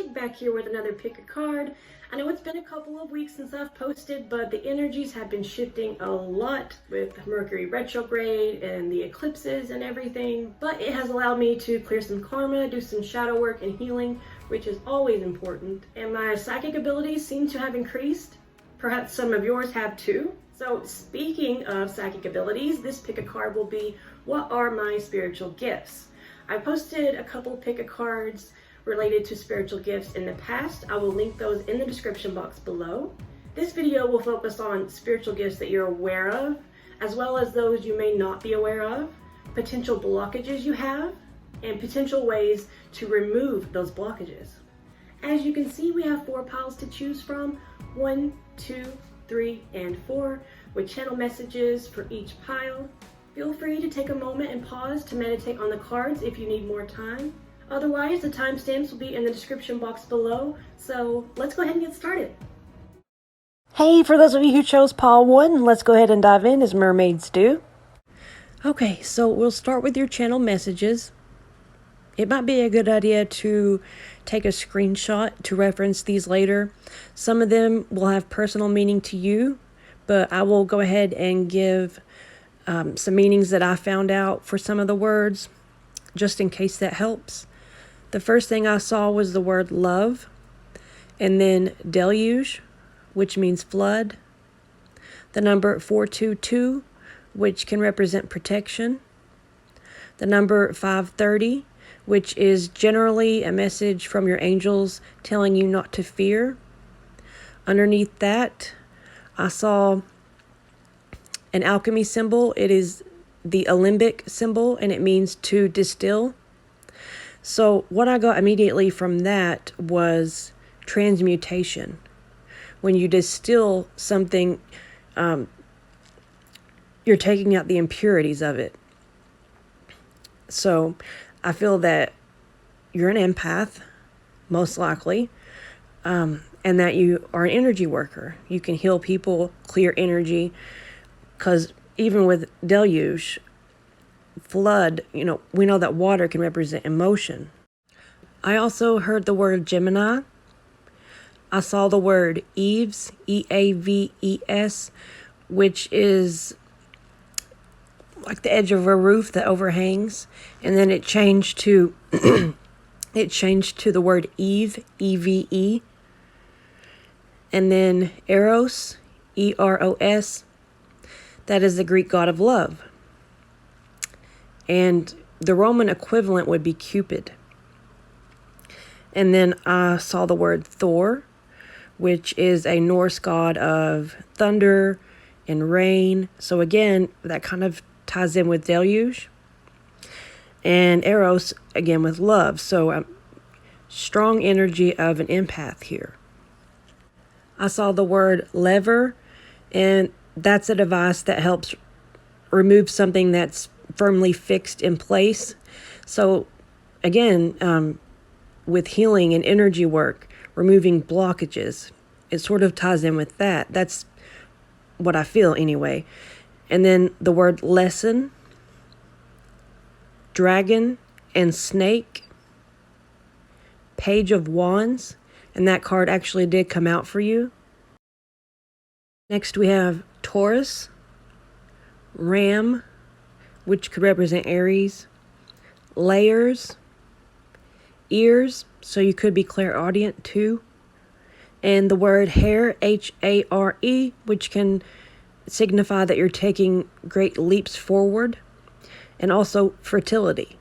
Paychic back here with another pick a card. I know it's been a couple of weeks since I've posted, but the energies have been shifting a lot with Mercury retrograde and the eclipses and everything, but it has allowed me to clear some karma, do some shadow work and healing, which is always important, and my psychic abilities seem to have increased. Perhaps some of yours have too. So speaking of psychic abilities, this pick a card will be, what are my spiritual gifts? I posted a couple pick a cards related to spiritual gifts in the past. I will link those in the description box below. This video will focus on spiritual gifts that you're aware of, as well as those you may not be aware of, potential blockages you have, and potential ways to remove those blockages. As you can see, we have 4 piles to choose from, 1, 2, 3, and 4, with channel messages for each pile. Feel free to take a moment and pause to meditate on the cards if you need more time. Otherwise, the timestamps will be in the description box below, so let's go ahead and get started. Hey, for those of you who chose pile 1, let's go ahead and dive in as mermaids do. Okay, so we'll start with your channel messages. It might be a good idea to take a screenshot to reference these later. Some of them will have personal meaning to you, but I will go ahead and give some meanings that I found out for some of the words, just in case that helps. The first thing I saw was the word love, and then deluge, which means flood. The number 422, which can represent protection. The number 530, which is generally a message from your angels telling you not to fear. Underneath that, I saw an alchemy symbol. It is the alembic symbol, and it means to distill. So what I got immediately from that was transmutation. When you distill something, you're taking out the impurities of it. So I feel that you're an empath, most likely, and that you are an energy worker. You can heal people, clear energy, because even with deluge, flood, we know that water can represent emotion. I also heard the word Gemini. I saw the word eaves, E-A-V-E-S, which is like the edge of a roof that overhangs, and then it changed to the word Eve, E-V-E, and then Eros, E-R-O-S. That is the Greek god of love. And the Roman equivalent would be Cupid. And then I saw the word Thor, which is a Norse god of thunder and rain. So again, that kind of ties in with deluge. And Eros, again, with love. So strong energy of an empath here. I saw the word lever, and that's a device that helps remove something that's firmly fixed in place. So again, with healing and energy work, removing blockages, it sort of ties in with that. That's what I feel anyway. And then the word lesson, dragon and snake, page of wands, and that card actually did come out for you. Next we have Taurus, ram, which could represent Aries, layers, ears, so you could be clairaudient too, and the word hare, H-A-R-E, which can signify that you're taking great leaps forward, and also fertility.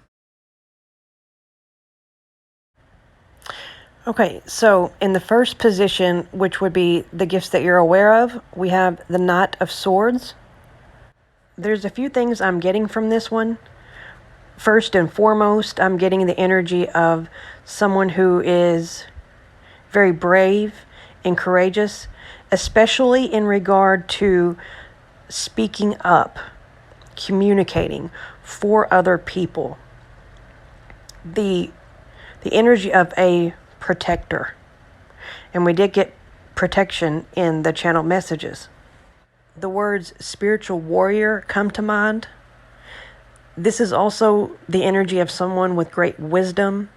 Okay, so in the first position, which would be the gifts that you're aware of, we have the Knight of Swords. There's a few things I'm getting from this one. First and foremost, I'm getting the energy of someone who is very brave and courageous, especially in regard to speaking up, communicating for other people. The energy of a protector. And we did get protection in the channel messages. The words spiritual warrior come to mind. This is also the energy of someone with great wisdom.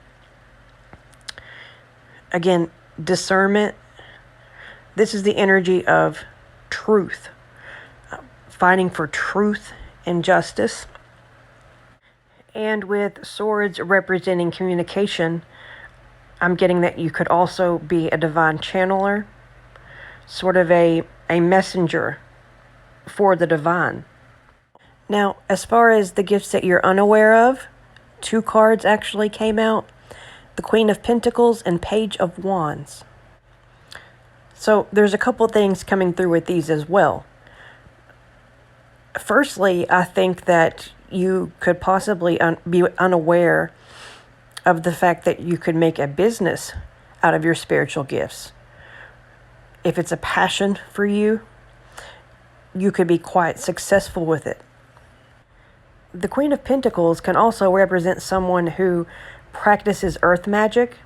Again, discernment. This is the energy of truth, fighting for truth and justice. And with swords representing communication, I'm getting that you could also be a divine channeler, sort of a messenger for the divine. Now, as far as the gifts that you're unaware of, 2 cards actually came out, the Queen of Pentacles and Page of Wands. So there's a couple things coming through with these as well. Firstly, I think that you could possibly be unaware of the fact that you could make a business out of your spiritual gifts. If it's a passion for you, you could be quite successful with it. The Queen of Pentacles can also represent someone who practices earth magic,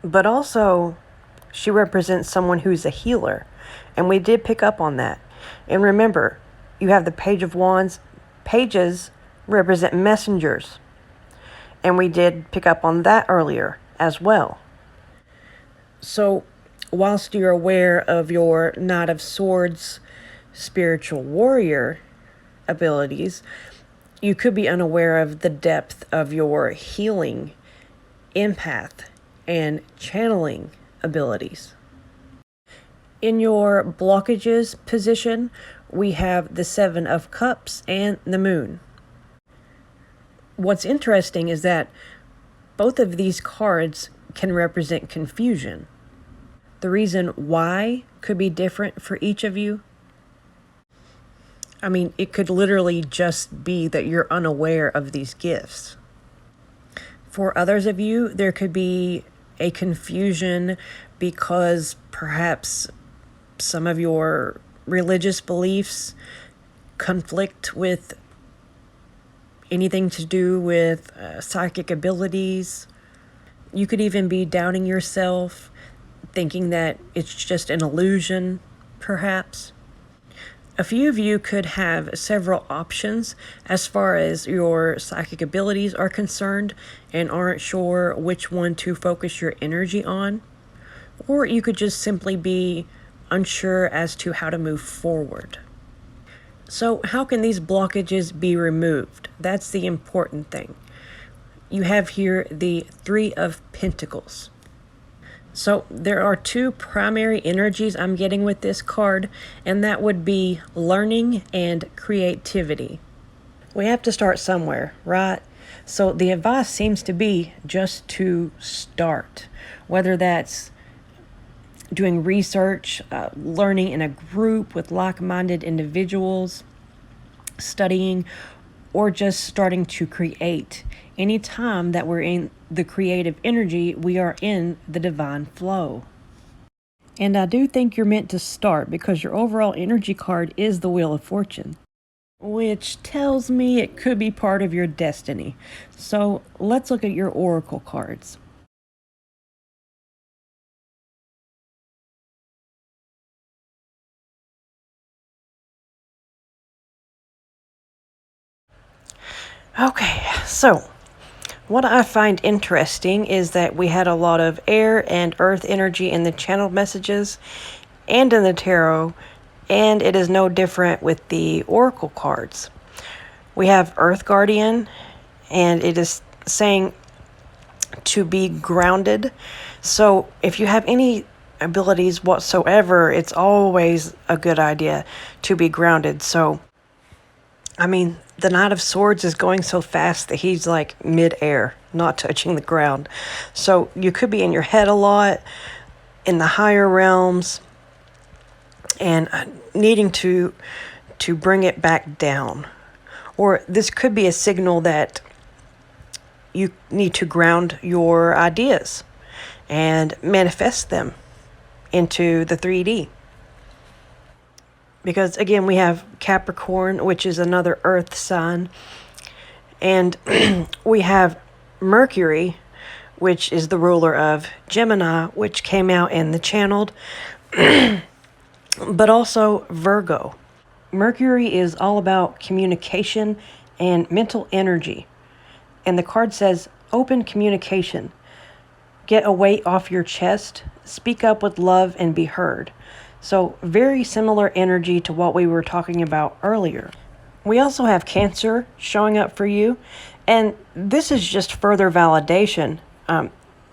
but also she represents someone who's a healer. And we did pick up on that. And remember, you have the Page of Wands. Pages represent messengers. And we did pick up on that earlier as well. So, whilst you're aware of your Knight of Swords spiritual warrior abilities, you could be unaware of the depth of your healing, empath, and channeling abilities. In your blockages position, we have the 7 of Cups and the Moon. What's interesting is that both of these cards can represent confusion. The reason why could be different for each of you. I mean, it could literally just be that you're unaware of these gifts. For others of you, there could be a confusion because perhaps some of your religious beliefs conflict with anything to do with psychic abilities. You could even be doubting yourself, thinking that it's just an illusion, perhaps. A few of you could have several options as far as your psychic abilities are concerned and aren't sure which one to focus your energy on. Or you could just simply be unsure as to how to move forward. So how can these blockages be removed? That's the important thing. You have here the 3 of Pentacles. So there are 2 primary energies I'm getting with this card, and that would be learning and creativity. We have to start somewhere, right? So the advice seems to be just to start, whether that's doing research, learning in a group with like-minded individuals, studying, or just starting to create. Anytime that we're in the creative energy, we are in the divine flow. And I do think you're meant to start because your overall energy card is the Wheel of Fortune, which tells me it could be part of your destiny. So let's look at your oracle cards. Okay, so what I find interesting is that we had a lot of air and earth energy in the channeled messages and in the tarot, and it is no different with the oracle cards. We have Earth Guardian, and it is saying to be grounded. So if you have any abilities whatsoever, it's always a good idea to be grounded. So, I mean, the Knight of Swords is going so fast that he's like mid-air, not touching the ground. So you could be in your head a lot, in the higher realms, and needing to bring it back down. Or this could be a signal that you need to ground your ideas and manifest them into the 3D. Because again, we have Capricorn, which is another earth sign. And we have Mercury, which is the ruler of Gemini, which came out in the channeled. But also Virgo. Mercury is all about communication and mental energy. And the card says open communication. get a weight off your chest, speak up with love, and be heard. So very similar energy to what we were talking about earlier. We also have Cancer showing up for you, and this is just further validation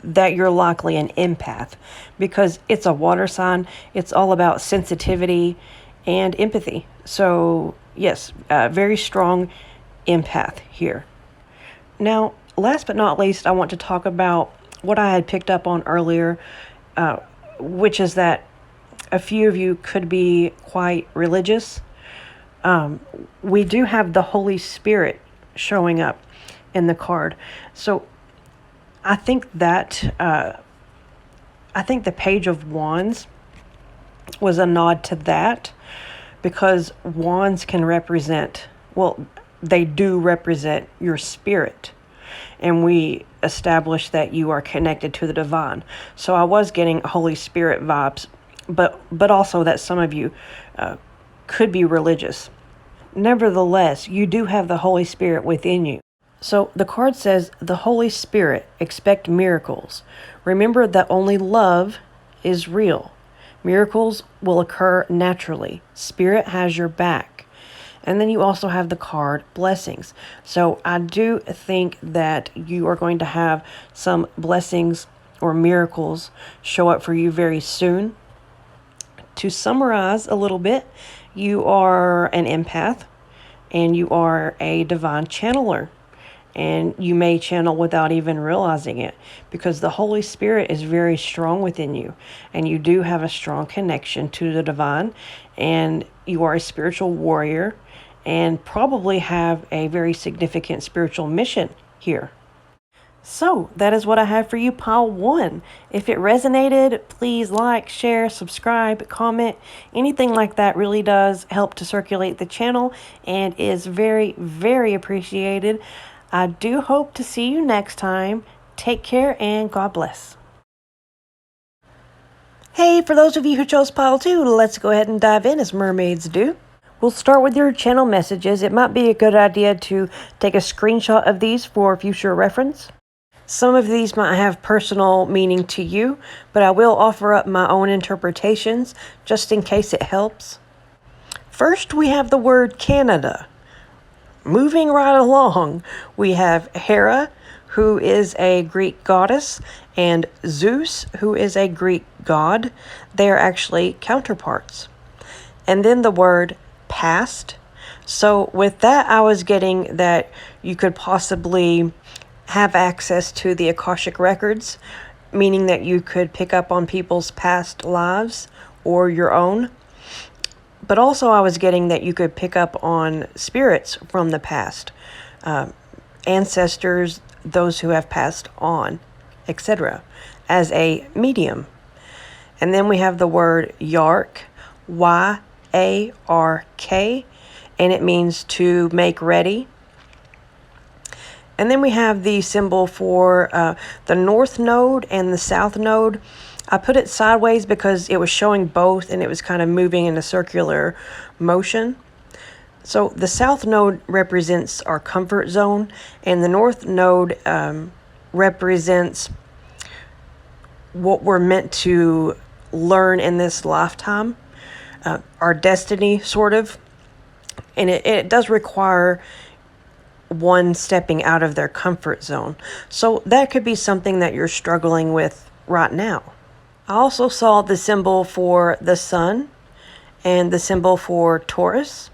that you're likely an empath, because it's a water sign. It's all about sensitivity and empathy. So yes, very strong empath here. Now, last but not least, I want to talk about what I had picked up on earlier, which is that a few of you could be quite religious. We do have the Holy Spirit showing up in the card. So I think that the Page of Wands was a nod to that, because wands can represent, well, they do represent your spirit. And we established that you are connected to the divine. So I was getting Holy Spirit vibes, but also that some of you could be religious. Nevertheless, you do have the Holy Spirit within you. So the card says, the Holy Spirit, expect miracles. Remember that only love is real. Miracles will occur naturally. Spirit has your back. And then you also have the card blessings. So I do think that you are going to have some blessings or miracles show up for you very soon. To summarize a little bit, you are an empath and you are a divine channeler. And you may channel without even realizing it, because the Holy Spirit is very strong within you. And you do have a strong connection to the divine. And you are a spiritual warrior and probably have a very significant spiritual mission here. So that is what I have for you, pile 1. If it resonated, please like, share, subscribe, comment. Anything like that really does help to circulate the channel and is very, very appreciated. I do hope to see you next time. Take care and God bless. Hey, for those of you who chose pile 2, let's go ahead and dive in as mermaids do. We'll start with your channel messages. It might be a good idea to take a screenshot of these for future reference. Some of these might have personal meaning to you, but I will offer up my own interpretations just in case it helps. First, we have the word Canada. Moving right along, we have Hera, who is a Greek goddess, and Zeus, who is a Greek god. They are actually counterparts. And then the word past. So with that, I was getting that you could possibly have access to the Akashic records, meaning that you could pick up on people's past lives or your own. But also I was getting that you could pick up on spirits from the past, ancestors, those who have passed on, etc., as a medium. And then we have the word Yark, Y-A-R-K, and it means to make ready. And then we have the symbol for the north node and the south node. I put it sideways because it was showing both and it was kind of moving in a circular motion. So the south node represents our comfort zone, and the north node represents what we're meant to learn in this lifetime, our destiny, sort of. And it does require one stepping out of their comfort zone. So that could be something that you're struggling with right now. I also saw the symbol for the sun and the symbol for Taurus.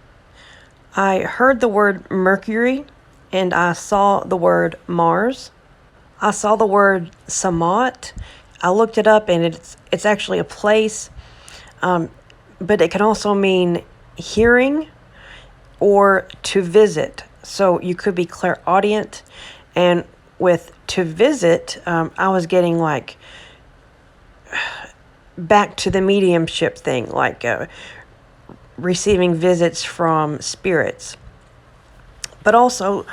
I heard the word Mercury and I saw the word Mars. I saw the word Samat. I looked it up and it's actually a place, but it can also mean hearing or to visit. So you could be clairaudient, and with to visit, I was getting like back to the mediumship thing, like receiving visits from spirits. But also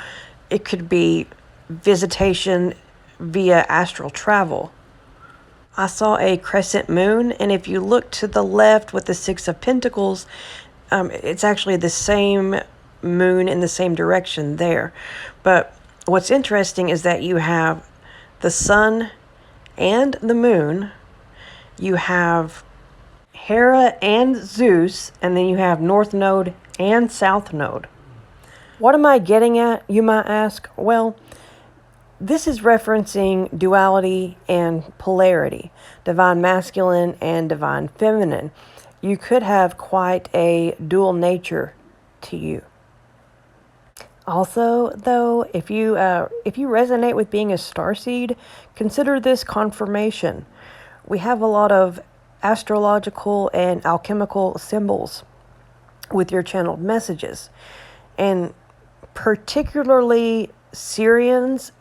it could be visitation via astral travel. I saw a crescent moon, and if you look to the left with the Six of Pentacles, it's actually the same moon in the same direction there. But what's interesting is that you have the sun and the moon. You have Hera and Zeus, and then you have North Node and South Node. What am I getting at, you might ask? Well, this is referencing duality and polarity, divine masculine and divine feminine. You could have quite a dual nature to you. Also, though, if you resonate with being a starseed, consider this confirmation. We have a lot of astrological and alchemical symbols with your channeled messages, and particularly Syrians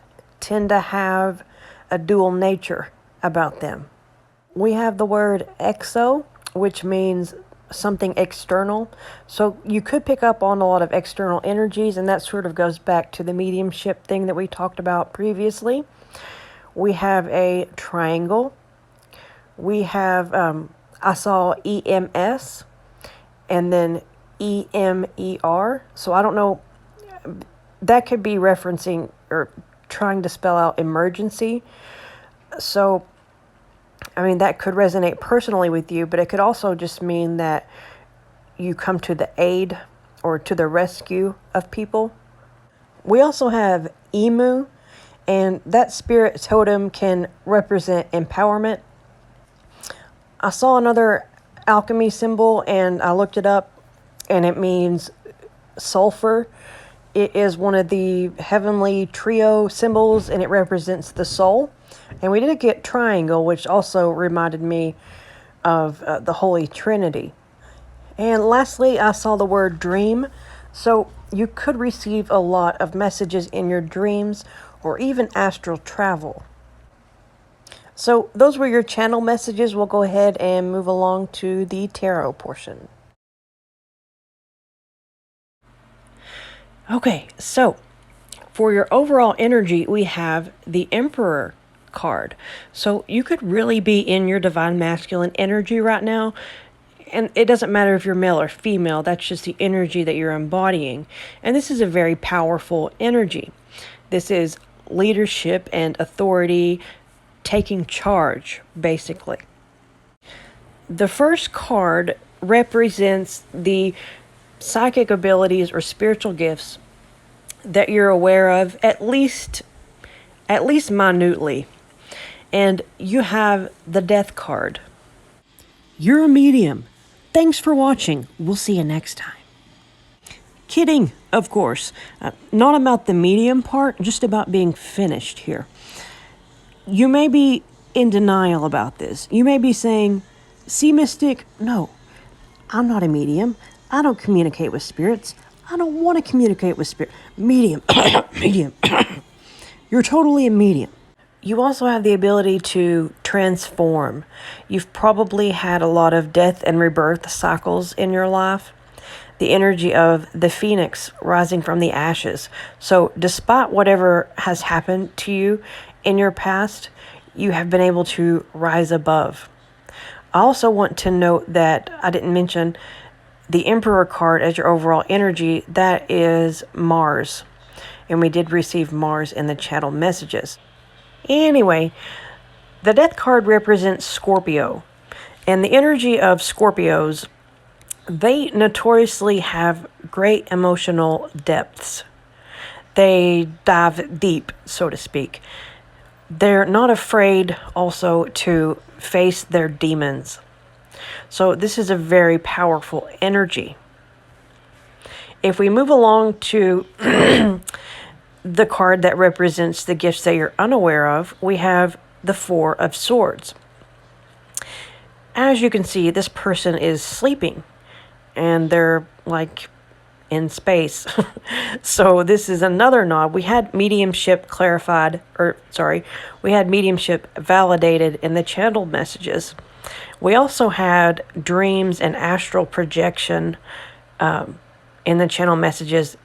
tend to have a dual nature about them. We have the word exo, which means something external. So you could pick up on a lot of external energies, and that sort of goes back to the mediumship thing that we talked about previously. We have a triangle. We have, I saw EMS and then EMER. So I don't know, that could be referencing or trying to spell out emergency. So, I mean, that could resonate personally with you, but it could also just mean that you come to the aid or to the rescue of people. We also have Emu, and that spirit totem can represent empowerment. I saw another alchemy symbol, and I looked it up, and it means sulfur. It is one of the heavenly trio symbols, and it represents the soul. And we did get triangle, which also reminded me of the Holy Trinity. And lastly, I saw the word dream. So you could receive a lot of messages in your dreams or even astral travel. So those were your channel messages. We'll go ahead and move along to the tarot portion. Okay, so for your overall energy, we have the Emperor card. So you could really be in your divine masculine energy right now. And it doesn't matter if you're male or female, that's just the energy that you're embodying. And this is a very powerful energy. This is leadership and authority, taking charge, basically. The first card represents the psychic abilities or spiritual gifts that you're aware of, at least minutely. And you have the Death card. You're a medium. Thanks for watching. We'll see you next time. Kidding, of course. Not about the medium part, just about being finished here. You may be in denial about this. You may be saying, SeaMystic, no, I'm not a medium. I don't communicate with spirits. I don't want to communicate with spirit. Medium. Medium. You're totally a medium. You also have the ability to transform. You've probably had a lot of death and rebirth cycles in your life. The energy of the phoenix rising from the ashes. So despite whatever has happened to you in your past, you have been able to rise above. I also want to note that I didn't mention the Emperor card as your overall energy. That is Mars. And we did receive Mars in the channel messages. Anyway, the Death card represents Scorpio. And the energy of Scorpios, they notoriously have great emotional depths. They dive deep, so to speak. They're not afraid also to face their demons. So this is a very powerful energy. If we move along to the card that represents the gifts that you're unaware of, we have the Four of Swords. As you can see, this person is sleeping, and they're like in space. So this is another nod. We had mediumship we had mediumship validated in the channeled messages. We also had dreams and astral projection in the channel messages.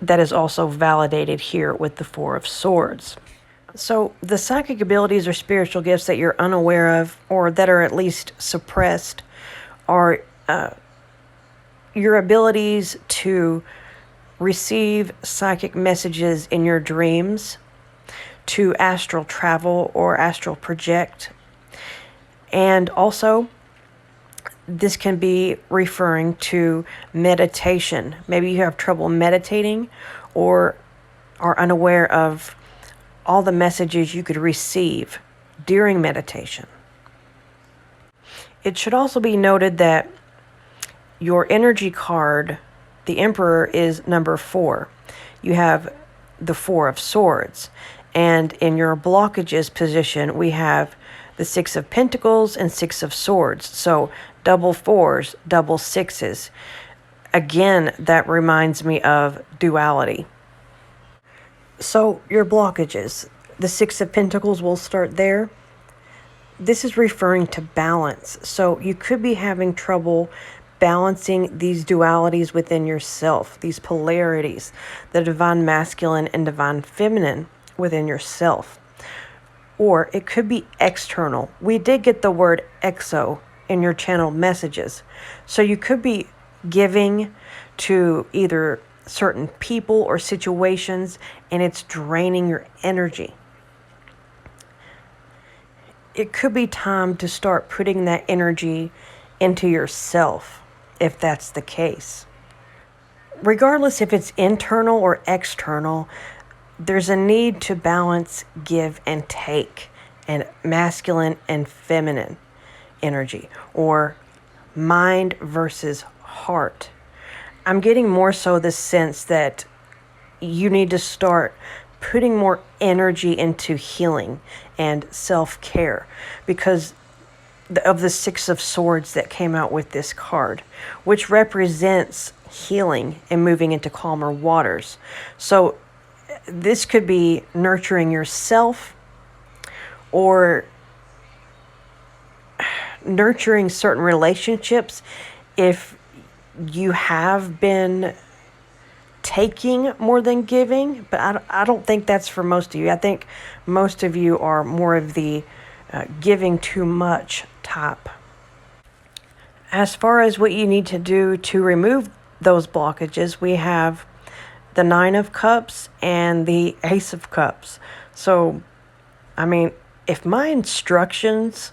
That is also validated here with the Four of Swords. So the psychic abilities or spiritual gifts that you're unaware of, or that are at least suppressed, are your abilities to receive psychic messages in your dreams, to astral travel or astral project. And also, this can be referring to meditation. Maybe you have trouble meditating or are unaware of all the messages you could receive during meditation. It should also be noted that your energy card, the Emperor, is number 4. You have the 4 of Swords. And in your blockages position, we have the 6 of Pentacles and 6 of Swords. So double 4s, double 6s. Again, that reminds me of duality. So your blockages, the 6 of Pentacles, will start there. This is referring to balance. So you could be having trouble balancing these dualities within yourself, these polarities, the divine masculine and divine feminine within yourself. Or it could be external. We did get the word exo in your channel messages. So you could be giving to either certain people or situations and it's draining your energy. It could be time to start putting that energy into yourself, if that's the case. Regardless if it's internal or external, there's a need to balance give and take, and masculine and feminine energy, or mind versus heart. I'm getting more so the sense that you need to start putting more energy into healing and self-care because of the 6 of Swords that came out with this card, which represents healing and moving into calmer waters. So this could be nurturing yourself or nurturing certain relationships if you have been taking more than giving, but I don't think that's for most of you. I think most of you are more of the giving too much type. As far as what you need to do to remove those blockages, we have the 9 of Cups and the Ace of Cups. So, I mean, if my instructions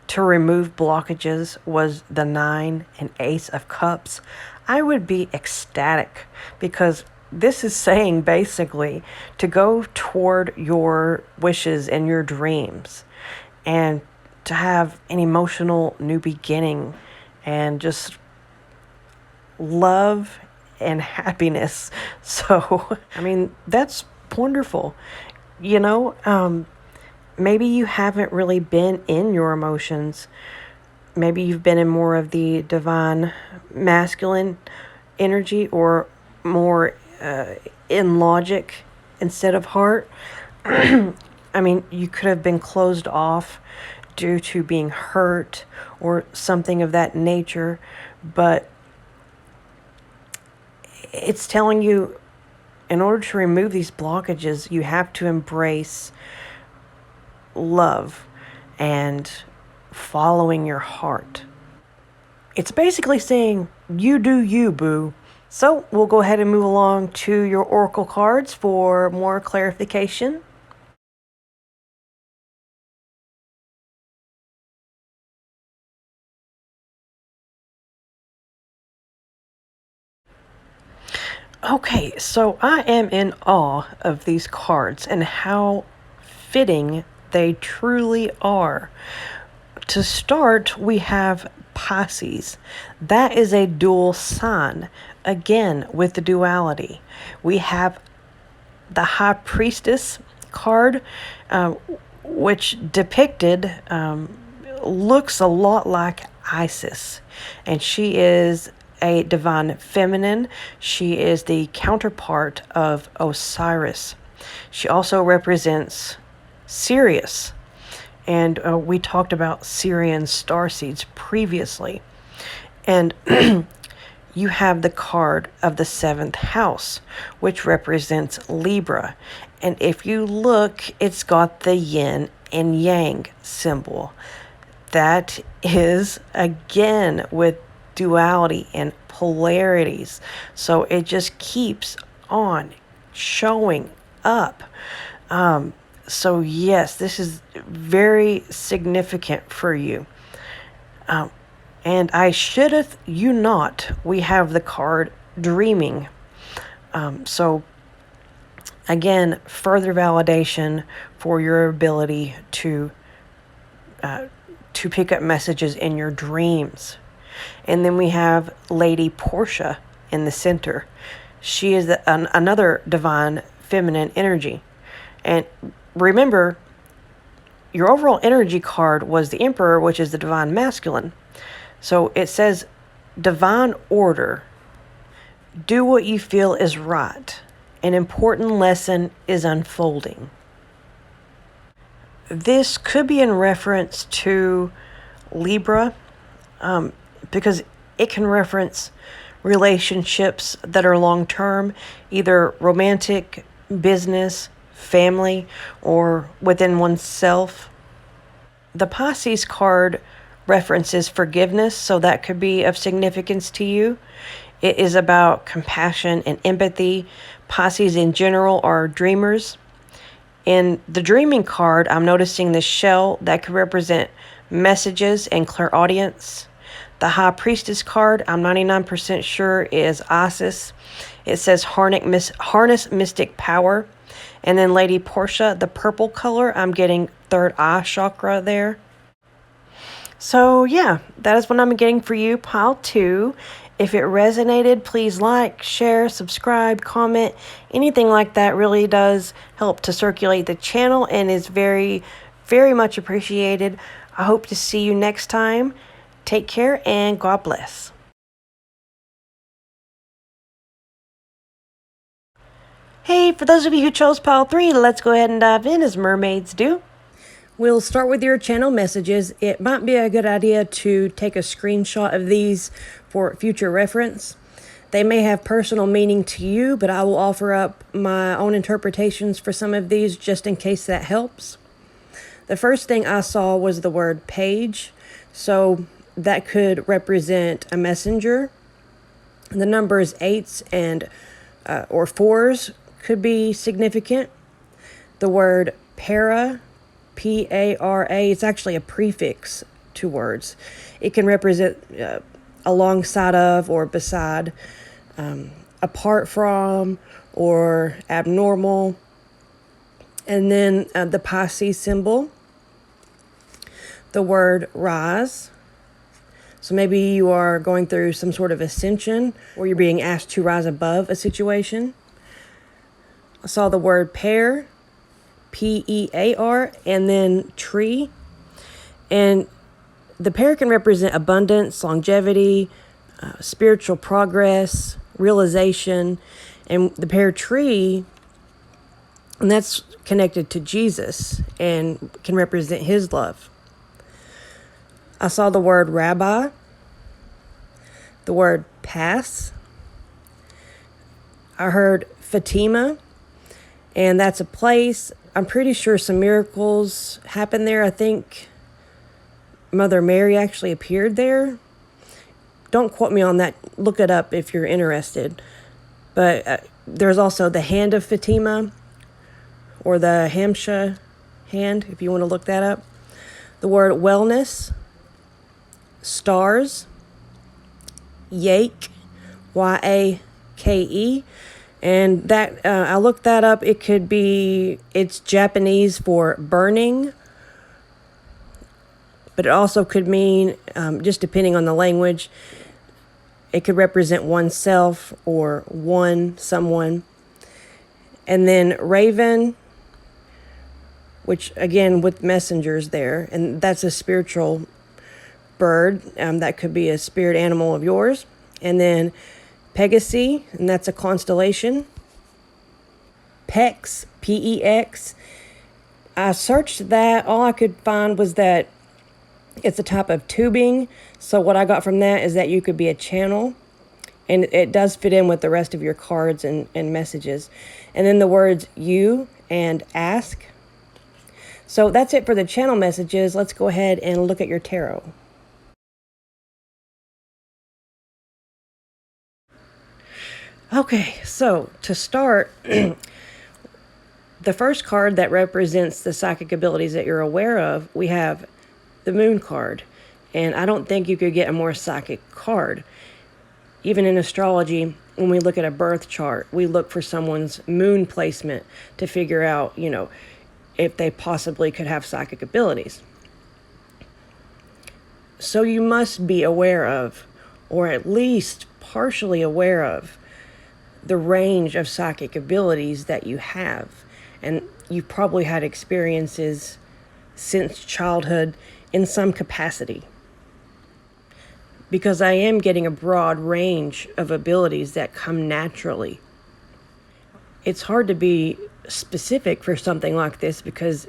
to remove blockages was the 9 and Ace of Cups, I would be ecstatic because this is saying basically to go toward your wishes and your dreams and to have an emotional new beginning and just love and happiness. So, I mean, that's wonderful. You know, maybe you haven't really been in your emotions. Maybe you've been in more of the divine masculine energy or more in logic instead of heart. I mean, you could have been closed off due to being hurt or something of that nature, but it's telling you in order to remove these blockages, you have to embrace love and following your heart. It's basically saying, you do you, boo. So we'll go ahead and move along to your oracle cards for more clarification. Okay, so I am in awe of these cards and how fitting they truly are. To start, we have Pisces. That is a dual sign. Again, with the duality. We have the High Priestess card, which depicted looks a lot like Isis. And she is a divine feminine. She is the counterpart of Osiris. She also represents Sirius. And we talked about Syrian starseeds previously. And you have the card of the 7th house, which represents Libra. And if you look, it's got the yin and yang symbol. That is, again, with duality and polarities. So it just keeps on showing up. So yes, this is very significant for you. And I shouldeth you not, we have the card dreaming. So again, further validation for your ability to pick up messages in your dreams. And then we have Lady Portia in the center. She is another divine feminine energy. And remember, your overall energy card was the Emperor, which is the divine masculine. So it says divine order. Do what you feel is right. An important lesson is unfolding. This could be in reference to Libra, because it can reference relationships that are long-term, either romantic, business, family, or within oneself. The Pisces card references forgiveness, so that could be of significance to you. It is about compassion and empathy. Pisces in general are dreamers. In the dreaming card, I'm noticing the shell that could represent messages and clairaudience. The High Priestess card, I'm 99% sure is Isis. It says harness mystic power. And then Lady Portia, the purple color, I'm getting third eye chakra there. So yeah, that is what I'm getting for you, pile 2. If it resonated, please like, share, subscribe, comment. Anything like that really does help to circulate the channel and is very, very much appreciated. I hope to see you next time. Take care and God bless. Hey, for those of you who chose pile 3, let's go ahead and dive in as mermaids do. We'll start with your channel messages. It might be a good idea to take a screenshot of these for future reference. They may have personal meaning to you, but I will offer up my own interpretations for some of these just in case that helps. The first thing I saw was the word page, so that could represent a messenger. The numbers 8s and or 4s could be significant. The word para, P-A-R-A, it's actually a prefix to words. It can represent alongside of or beside, apart from or abnormal. And then the Pisces symbol, the word rise. So maybe you are going through some sort of ascension or you're being asked to rise above a situation. I saw the word pair, P-E-A-R, and then tree. And the pair can represent abundance, longevity, spiritual progress, realization. And the pear tree, and that's connected to Jesus and can represent his love. I saw the word rabbi, the word pass. I heard Fatima, and that's a place. I'm pretty sure some miracles happened there. I think Mother Mary actually appeared there. Don't quote me on that. Look it up if you're interested. But there's also the hand of Fatima, or the Hamsha hand, if you want to look that up. The word wellness, stars, yake, Y-A-K-E. And that, I looked that up. It could be, it's Japanese for burning, but it also could mean, just depending on the language, it could represent oneself or someone. And then raven, which again with messengers there, and that's a spiritual bird. That could be a spirit animal of yours. And then Pegasus, and that's a constellation. Pex, P-E-X. I searched that. All I could find was that it's a type of tubing. So what I got from that is that you could be a channel. And it does fit in with the rest of your cards and messages. And then the words you and ask. So that's it for the channel messages. Let's go ahead and look at your tarot. Okay, so to start, The first card that represents the psychic abilities that you're aware of, we have the Moon card. And I don't think you could get a more psychic card. Even in astrology, when we look at a birth chart, we look for someone's moon placement to figure out, if they possibly could have psychic abilities. So you must be aware of, or at least partially aware of, the range of psychic abilities that you have. And you've probably had experiences since childhood in some capacity. Because I am getting a broad range of abilities that come naturally. It's hard to be specific for something like this because,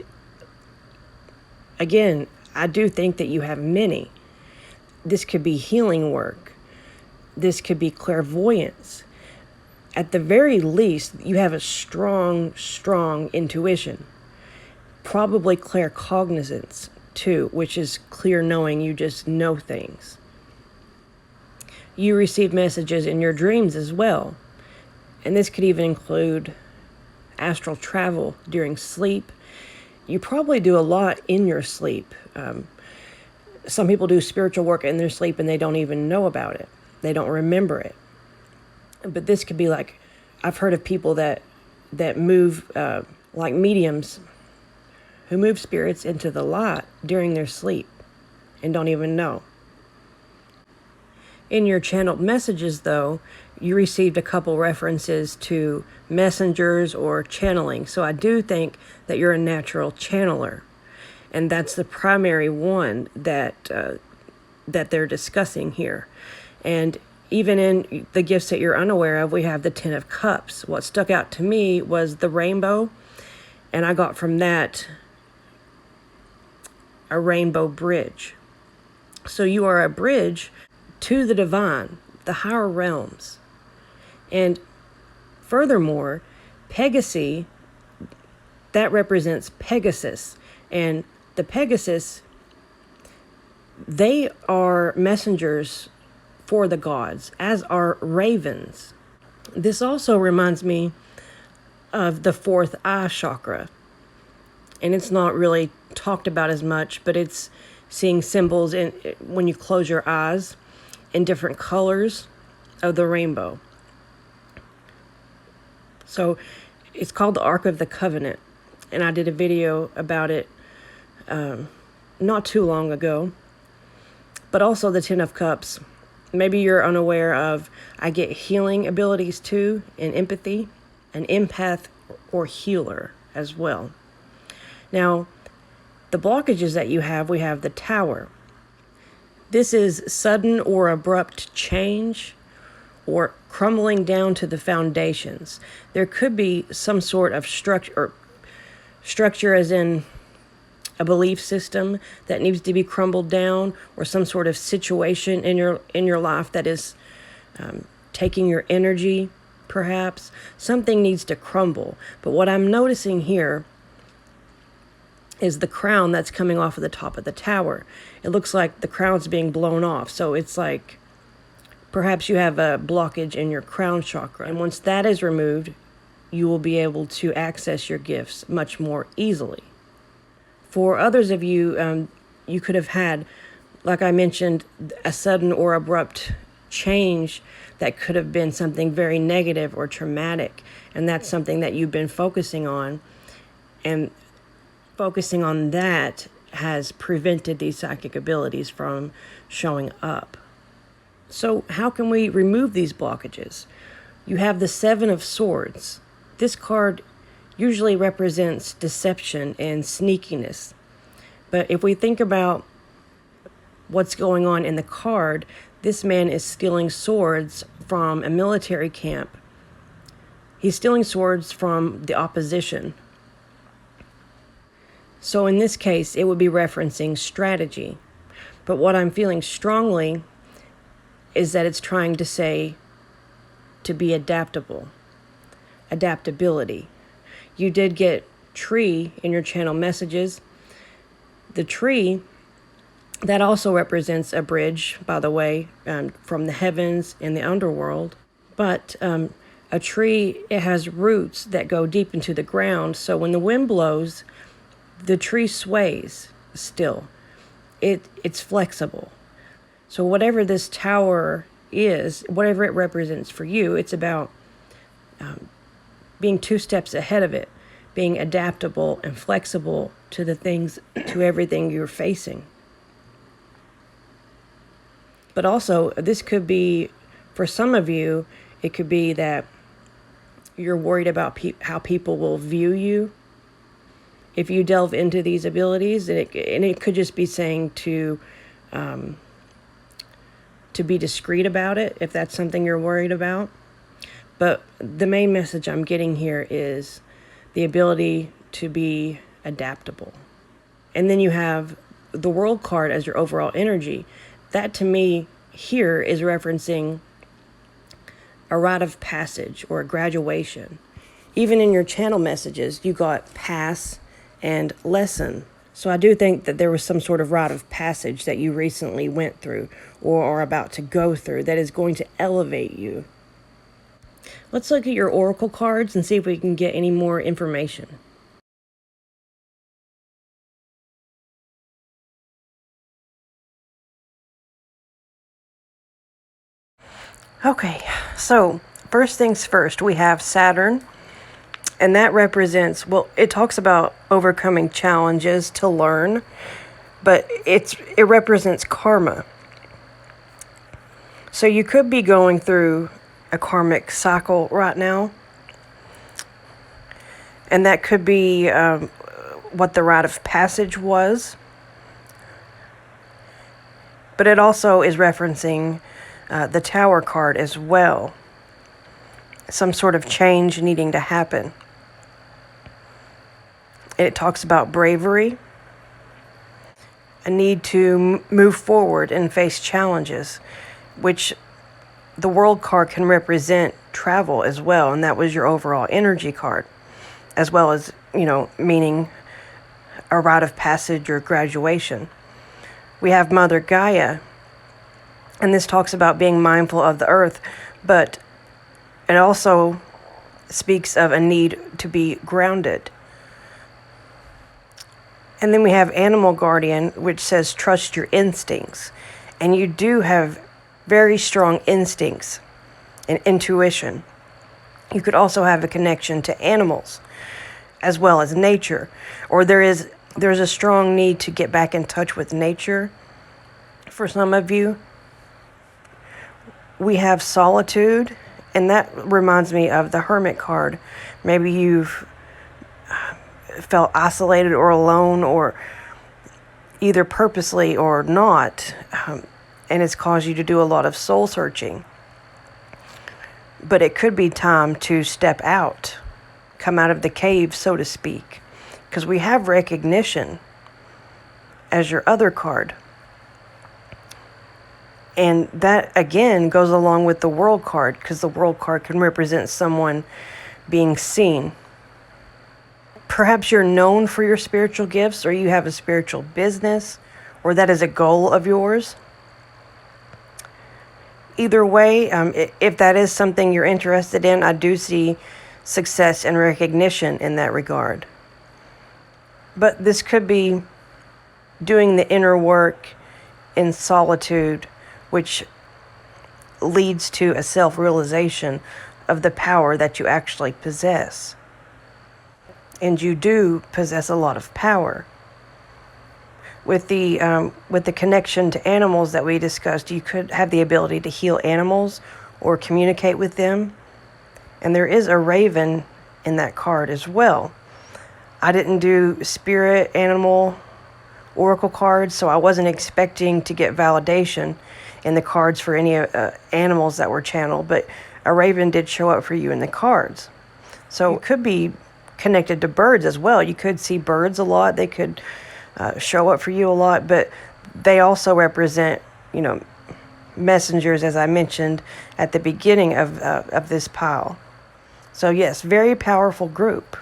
again, I do think that you have many. This could be healing work. This could be clairvoyance. At the very least, you have a strong intuition. Probably claircognizance, too, which is clear knowing. You just know things. You receive messages in your dreams as well. And this could even include astral travel during sleep. You probably do a lot in your sleep. Some people do spiritual work in their sleep and they don't even know about it. They don't remember it. But this could be like, I've heard of people that move, like mediums, who move spirits into the light during their sleep and don't even know. In your channeled messages, though, you received a couple references to messengers or channeling. So I do think that you're a natural channeler. And that's the primary one that they're discussing here. And even in the gifts that you're unaware of, we have the Ten of Cups. What stuck out to me was the rainbow. And I got from that a rainbow bridge. So you are a bridge to the divine, the higher realms. And furthermore, Pegasus, that represents Pegasus. And the Pegasus, they are messengers for the gods, as are ravens. This also reminds me of the fourth eye chakra. And it's not really talked about as much, but it's seeing symbols when you close your eyes in different colors of the rainbow. So it's called the Ark of the Covenant. And I did a video about it not too long ago. But also the Ten of Cups. Maybe you're unaware of, I get healing abilities too, and empathy, an empath or healer as well. Now, the blockages that you have, we have the Tower. This is sudden or abrupt change or crumbling down to the foundations. There could be some sort of structure as in a belief system that needs to be crumbled down, or some sort of situation in your life that is taking your energy, perhaps. Something needs to crumble. But what I'm noticing here is the crown that's coming off of the top of the tower. It looks like the crown's being blown off. So it's like perhaps you have a blockage in your crown chakra. And once that is removed, you will be able to access your gifts much more easily. For others of you, you could have had, like I mentioned, a sudden or abrupt change that could have been something very negative or traumatic. And that's something that you've been focusing on. And focusing on that has prevented these psychic abilities from showing up. So how can we remove these blockages? You have the Seven of Swords. This card usually represents deception and sneakiness. But if we think about what's going on in the card, this man is stealing swords from a military camp. He's stealing swords from the opposition. So in this case, it would be referencing strategy. But what I'm feeling strongly is that it's trying to say to be adaptable. Adaptability. You did get tree in your channel messages. The tree, that also represents a bridge, by the way, from the heavens and the underworld. But a tree, it has roots that go deep into the ground. So when the wind blows, the tree sways still. It's flexible. So whatever this tower is, whatever it represents for you, it's about being 2 steps ahead of it, being adaptable and flexible to the things, to everything you're facing. But also, this could be, for some of you, it could be that you're worried about how people will view you. If you delve into these abilities, and it could just be saying to be discreet about it, if that's something you're worried about. But the main message I'm getting here is the ability to be adaptable. And then you have the World card as your overall energy. That to me here is referencing a rite of passage or a graduation. Even in your channel messages, you got pass and lesson. So I do think that there was some sort of rite of passage that you recently went through or are about to go through that is going to elevate you. Let's look at your oracle cards and see if we can get any more information. Okay, so first things first, we have Saturn, and that represents, well, it talks about overcoming challenges to learn, but it represents karma. So you could be going through a karmic cycle right now, and that could be what the rite of passage was, but it also is referencing the Tower card as well. Some sort of change needing to happen. It talks about bravery, a need to move forward and face challenges, which the World card can represent travel as well, and that was your overall energy card, as well as, meaning a rite of passage or graduation. We have Mother Gaia, and this talks about being mindful of the earth, but it also speaks of a need to be grounded. And then we have Animal Guardian, which says trust your instincts. And you do have very strong instincts and intuition. You could also have a connection to animals as well as nature. Or there's a strong need to get back in touch with nature for some of you. We have solitude, and that reminds me of the Hermit card. Maybe you've felt isolated or alone, or either purposely or not, and it's caused you to do a lot of soul searching. But it could be time to step out, come out of the cave, so to speak, because we have recognition as your other card. And that, again, goes along with the World card, because the World card can represent someone being seen. Perhaps you're known for your spiritual gifts, or you have a spiritual business, or that is a goal of yours. Either way, if that is something you're interested in, I do see success and recognition in that regard. But this could be doing the inner work in solitude, which leads to a self-realization of the power that you actually possess. And you do possess a lot of power. With the connection to animals that we discussed, you could have the ability to heal animals or communicate with them. And there is a raven in that card as well. I didn't do spirit animal oracle cards, so I wasn't expecting to get validation in the cards for any animals that were channeled, but a raven did show up for you in the cards. So it could be connected to birds as well. You could see birds a lot. They could show up for you a lot, but they also represent, messengers, as I mentioned at the beginning of this pile. So yes, very powerful group.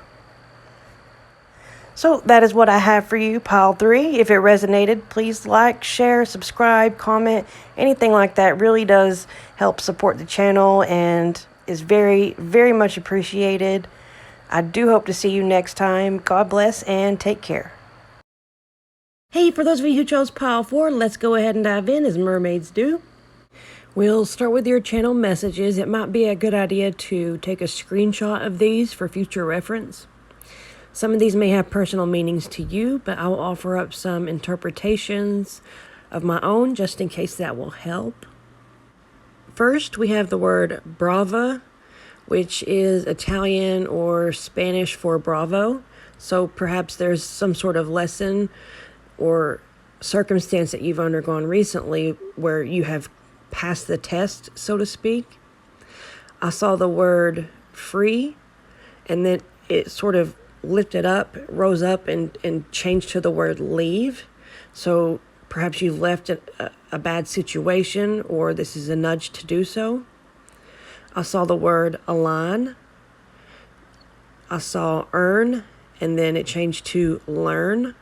So that is what I have for you, pile 3. If it resonated, please like, share, subscribe, comment. Anything like that really does help support the channel, and is very, very much appreciated. I do hope to see you next time. God bless and take care. Hey, for those of you who chose pile 4, let's go ahead and dive in as mermaids do. We'll start with your channel messages. It might be a good idea to take a screenshot of these for future reference. Some of these may have personal meanings to you, but I will offer up some interpretations of my own just in case that will help. First, we have the word brava, which is Italian or Spanish for bravo. So perhaps there's some sort of lesson or circumstance that you've undergone recently where you have passed the test, so to speak. I saw the word free, and then it sort of lifted up, rose up, and changed to the word leave. So perhaps you've left a bad situation, or this is a nudge to do so. I saw the word align. I saw earn, and then it changed to learn.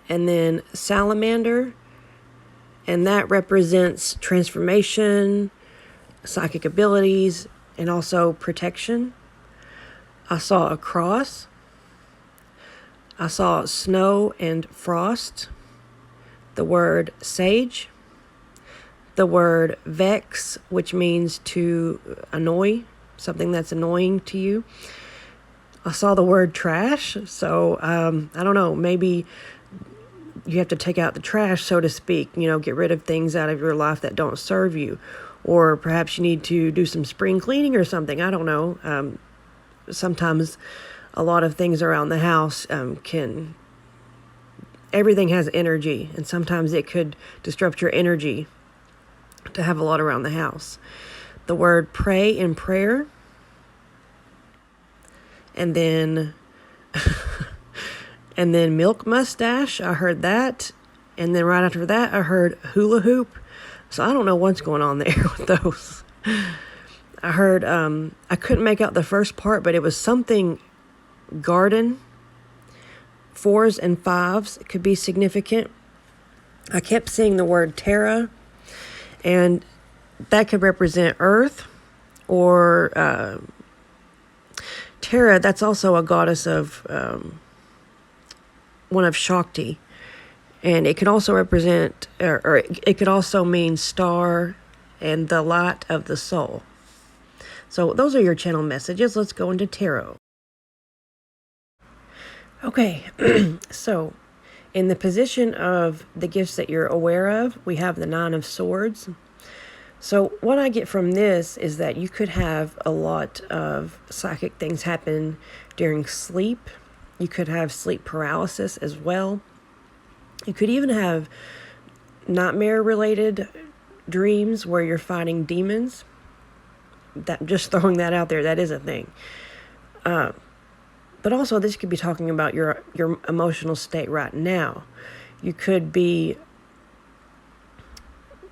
And then salamander, and that represents transformation, psychic abilities, and also protection. I saw a cross. I saw snow and frost. The word sage. The word vex, which means to annoy, something that's annoying to you. I saw the word trash. So, I don't know, maybe you have to take out the trash, so to speak, get rid of things out of your life that don't serve you. Or perhaps you need to do some spring cleaning or something. I don't know. Sometimes a lot of things around the house everything has energy, and sometimes it could disrupt your energy to have a lot around the house. The word pray in prayer. And then and then milk mustache, I heard that. And then right after that, I heard hula hoop. So I don't know what's going on there with those. I heard, I couldn't make out the first part, but it was something garden. 4s and 5s could be significant. I kept seeing the word Terra, and that could represent earth, or Terra, that's also a goddess of one of Shakti, and it could also represent, or it could also mean star and the light of the soul. So those are your channel messages. Let's go into tarot. Okay, so in the position of the gifts that you're aware of, we have the 9 of Swords. So what I get from this is that you could have a lot of psychic things happen during sleep. You could have sleep paralysis as well. You could even have nightmare-related dreams where you're fighting demons. That, just throwing that out there, that is a thing. But also this could be talking about your emotional state right now. You could be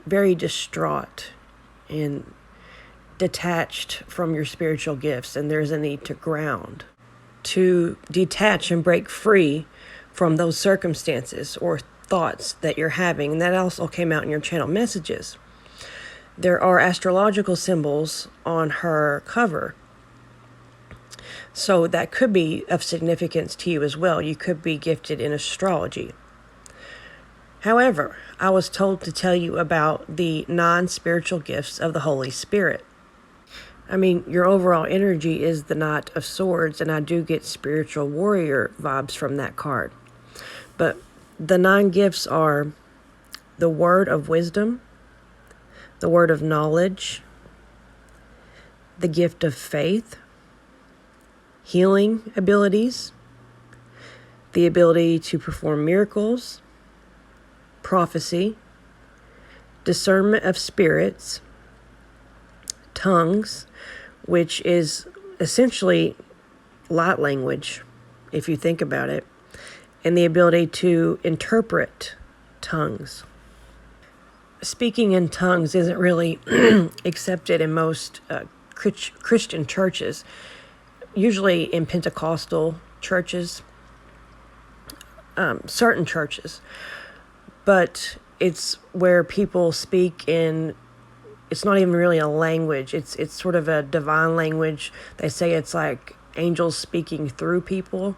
very distraught and detached from your spiritual gifts, and there's a need to ground, to detach and break free from those circumstances or thoughts that you're having. And that also came out in your channel messages. There are astrological symbols on her cover, so that could be of significance to you as well. You could be gifted in astrology. However, I was told to tell you about the 9 spiritual gifts of the Holy Spirit. I mean, your overall energy is the Knight of Swords, and I do get spiritual warrior vibes from that card. But the 9 gifts are the word of wisdom, the word of knowledge, the gift of faith, healing abilities, the ability to perform miracles, prophecy, discernment of spirits, tongues, which is essentially light language, if you think about it, and the ability to interpret tongues. Speaking in tongues isn't really accepted in most Christian churches, usually in Pentecostal churches, certain churches. But it's where people speak in it's not even really a language. It's sort of a divine language. They say it's like angels speaking through people.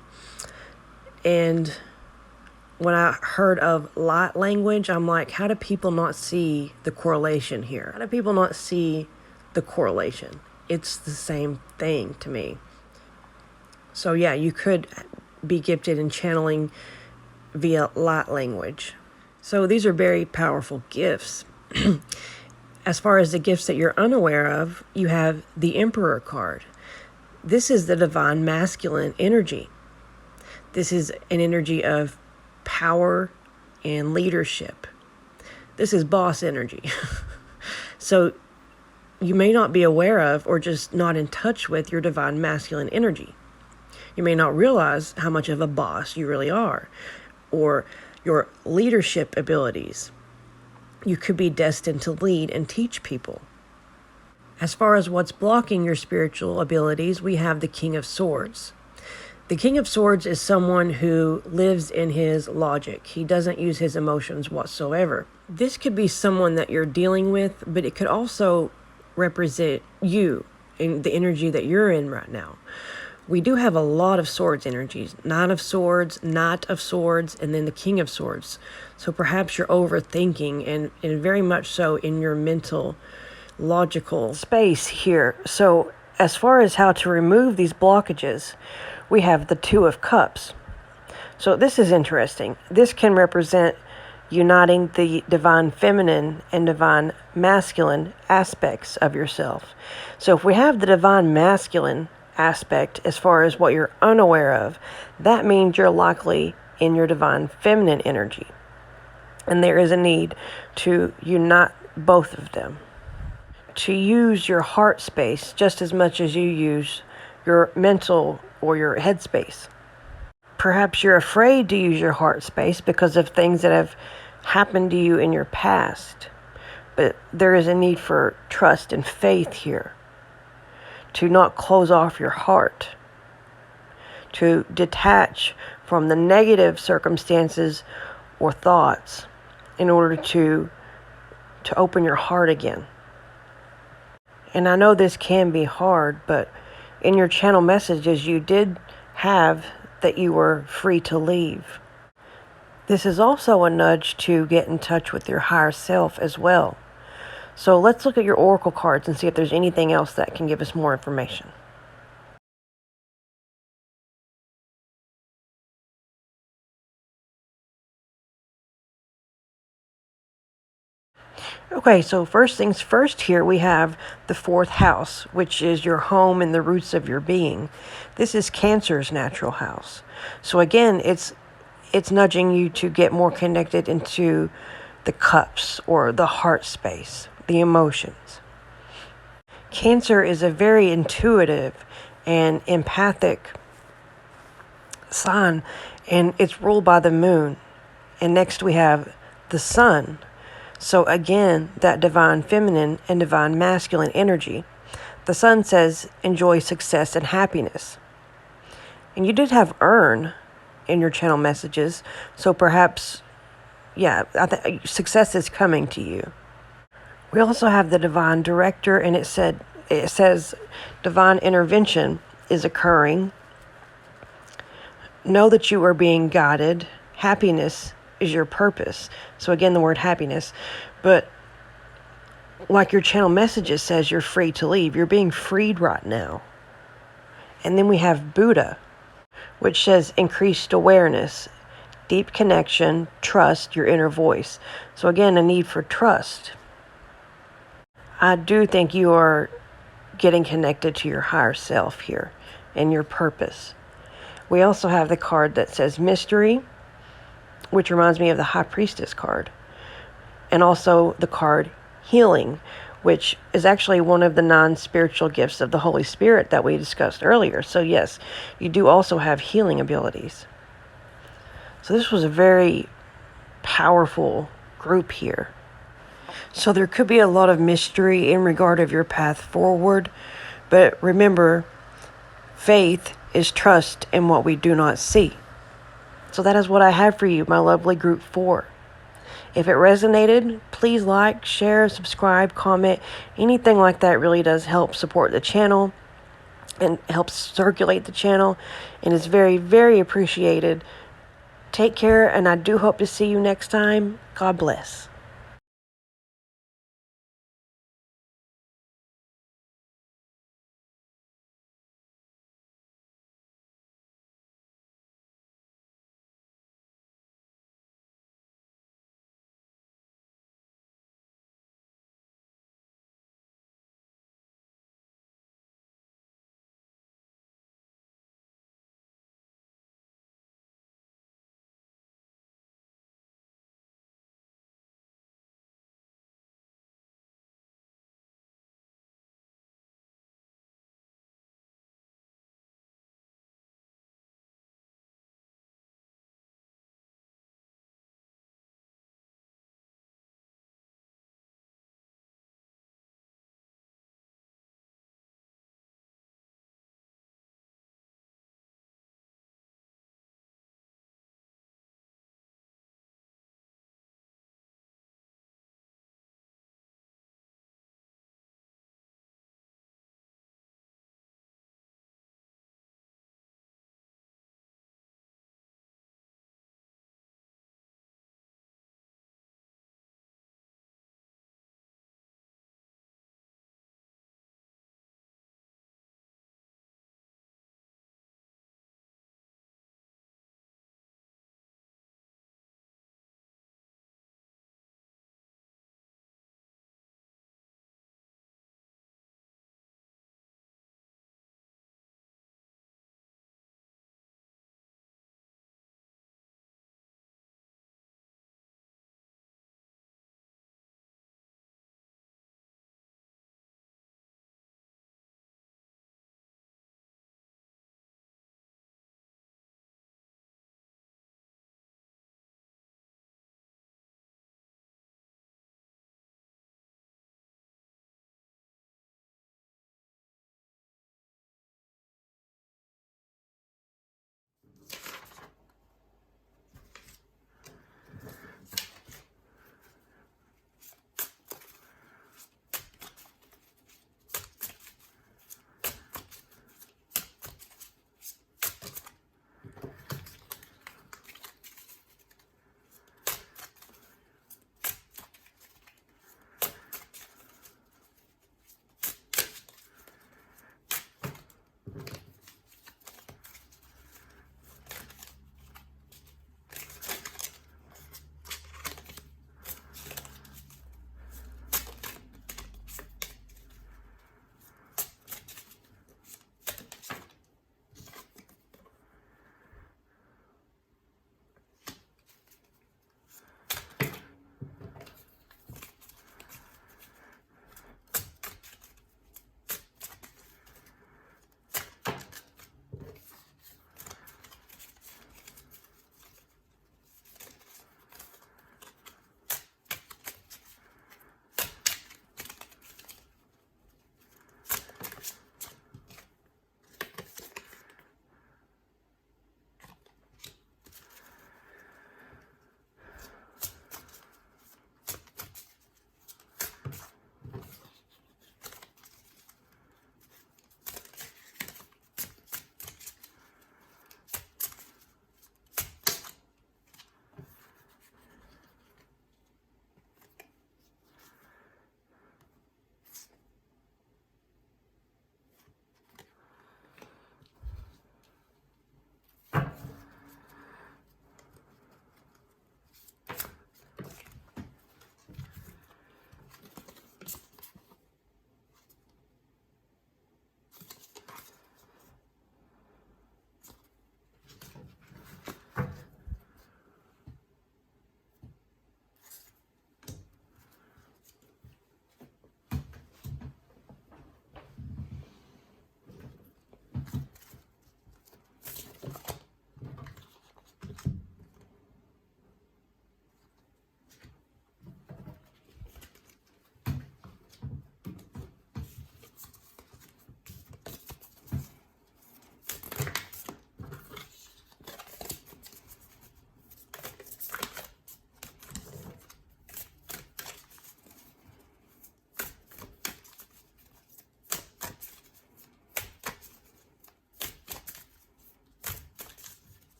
And when I heard of light language, I'm like, how do people not see the correlation here? How do people not see the correlation? It's the same thing to me. So yeah, you could be gifted in channeling via light language. So these are very powerful gifts. As far as the gifts that you're unaware of, you have the Emperor card. This is the divine masculine energy. This is an energy of power and leadership. This is boss energy. So you may not be aware of or just not in touch with your divine masculine energy. You may not realize how much of a boss you really are, or your leadership abilities. You could be destined to lead and teach people. As far as what's blocking your spiritual abilities, we have the King of Swords. The King of Swords is someone who lives in his logic. He doesn't use his emotions whatsoever. This could be someone that you're dealing with, but it could also represent you and the energy that you're in right now. We do have a lot of swords energies. Nine of Swords, Knight of Swords, and then the King of Swords. So perhaps you're overthinking and very much so in your mental, logical space here. So as far as how to remove these blockages, we have the Two of Cups. So this is interesting. This can represent uniting the divine feminine and divine masculine aspects of yourself. So if we have the divine masculine aspect as far as what you're unaware of, that means you're likely in your divine feminine energy. And there is a need to unite both of them. To use your heart space just as much as you use your mental or your head space. Perhaps you're afraid to use your heart space because of things that have happened to you in your past. But there is a need for trust and faith here. To not close off your heart, to detach from the negative circumstances or thoughts in order to open your heart again. And I know this can be hard, but in your channel messages you did have that you were free to leave. This is also a nudge to get in touch with your higher self as well. So let's look at your oracle cards and see if there's anything else that can give us more information. Okay, so first things first here, we have the 4th house, which is your home and the roots of your being. This is Cancer's natural house. So again, it's nudging you to get more connected into the cups or the heart space, the emotions. Cancer is a very intuitive and empathic sign, and it's ruled by the moon. And next we have the sun. So again, that divine feminine and divine masculine energy. The sun says enjoy success and happiness. And you did have earn in your channel messages, so perhaps, yeah, success is coming to you. We also have the divine director, and it says divine intervention is occurring. Know that you are being guided. Happiness is your purpose. So again, the word happiness. But like your channel messages says, you're free to leave. You're being freed right now. And then we have Buddha, which says increased awareness, deep connection, trust, your inner voice. So again, a need for trust. I do think you are getting connected to your higher self here and your purpose. We also have the card that says mystery, which reminds me of the High Priestess card. And also the card healing, which is actually one of the 9 spiritual gifts of the Holy Spirit that we discussed earlier. So yes, you do also have healing abilities. So this was a very powerful group here. So there could be a lot of mystery in regard of your path forward, but remember, faith is trust in what we do not see. So that is what I have for you, my lovely group 4. If it resonated, please like, share, subscribe, comment. Anything like that really does help support the channel and helps circulate the channel, and is very, very appreciated. Take care, and I do hope to see you next time. God bless.